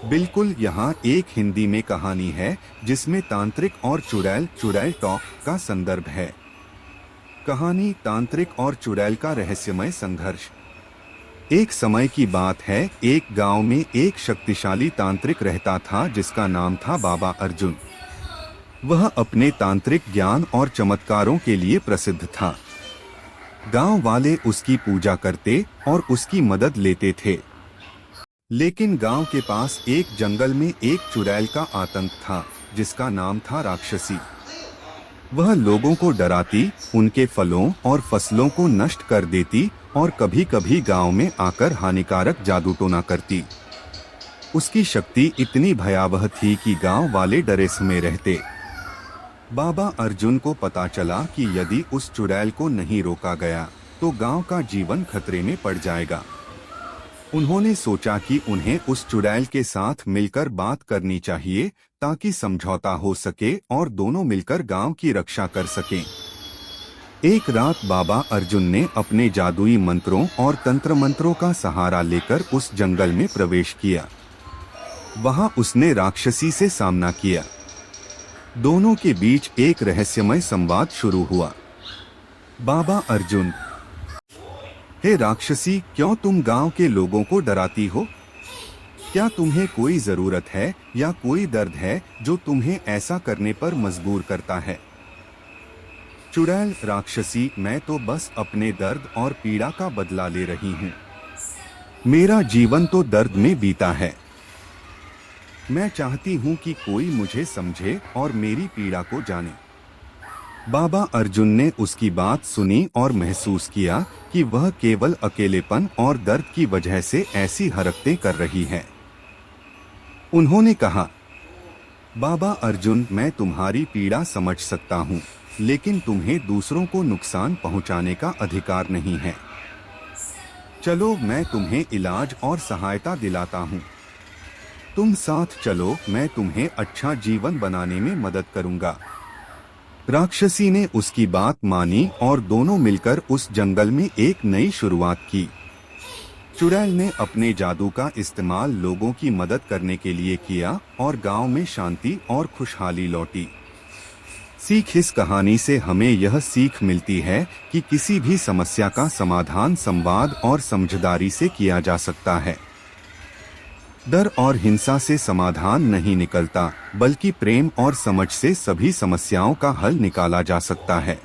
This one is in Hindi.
बिल्कुल, यहाँ एक हिंदी में कहानी है जिसमें तांत्रिक और चुड़ैल चुड़ैल टॉक का संदर्भ है। कहानी तांत्रिक और चुड़ैल का रहस्यमय संघर्ष। एक समय की बात है, एक गांव में एक शक्तिशाली तांत्रिक रहता था जिसका नाम था बाबा अर्जुन। वह अपने तांत्रिक ज्ञान और चमत्कारों के लिए प्रसिद्ध था। गांव वाले उसकी पूजा करते और उसकी मदद लेते थे। लेकिन गांव के पास एक जंगल में एक चुड़ैल का आतंक था जिसका नाम था राक्षसी। वह लोगों को डराती, उनके फलों और फसलों को नष्ट कर देती और कभी-कभी गांव में आकर हानिकारक जादू टोना करती। उसकी शक्ति इतनी भयावह थी कि गांव वाले डरे में रहते। बाबा अर्जुन को पता चला कि यदि उस चुड़ैल को नहीं रोका गया तो गांव का जीवन खतरे में पड़ जाएगा। उन्होंने सोचा कि उन्हें उस चुड़ैल के साथ मिलकर बात करनी चाहिए ताकि समझौता हो सके और दोनों मिलकर गांव की रक्षा कर सकें। एक रात बाबा अर्जुन ने अपने जादुई मंत्रों और तंत्र मंत्रों का सहारा लेकर उस जंगल में प्रवेश किया। वहां उसने राक्षसी से सामना किया। दोनों के बीच एक रहस्यमय संवाद शुरू हुआ। बाबा अर्जुन: हे राक्षसी, क्यों तुम गांव के लोगों को डराती हो? क्या तुम्हें कोई जरूरत है या कोई दर्द है जो तुम्हें ऐसा करने पर मजबूर करता है? चुड़ैल राक्षसी: मैं तो बस अपने दर्द और पीड़ा का बदला ले रही हूँ। मेरा जीवन तो दर्द में बीता है। मैं चाहती हूँ कि कोई मुझे समझे और मेरी पीड़ा को जाने। बाबा अर्जुन ने उसकी बात सुनी और महसूस किया कि वह केवल अकेलेपन और दर्द की वजह से ऐसी हरकतें कर रही है। उन्होंने कहा, बाबा अर्जुन, मैं तुम्हारी पीड़ा समझ सकता हूँ, लेकिन तुम्हें दूसरों को नुकसान पहुँचाने का अधिकार नहीं है। चलो, मैं तुम्हें इलाज और सहायता दिलाता हूँ। तुम साथ चलो, मैं तुम्हें अच्छा जीवन बनाने में मदद करूँगा। राक्षसी ने उसकी बात मानी और दोनों मिलकर उस जंगल में एक नई शुरुआत की। चुड़ैल ने अपने जादू का इस्तेमाल लोगों की मदद करने के लिए किया और गांव में शांति और खुशहाली लौटी। सीख: इस कहानी से हमें यह सीख मिलती है कि किसी भी समस्या का समाधान संवाद और समझदारी से किया जा सकता है। डर और हिंसा से समाधान नहीं निकलता, बल्कि प्रेम और समझ से सभी समस्याओं का हल निकाला जा सकता है।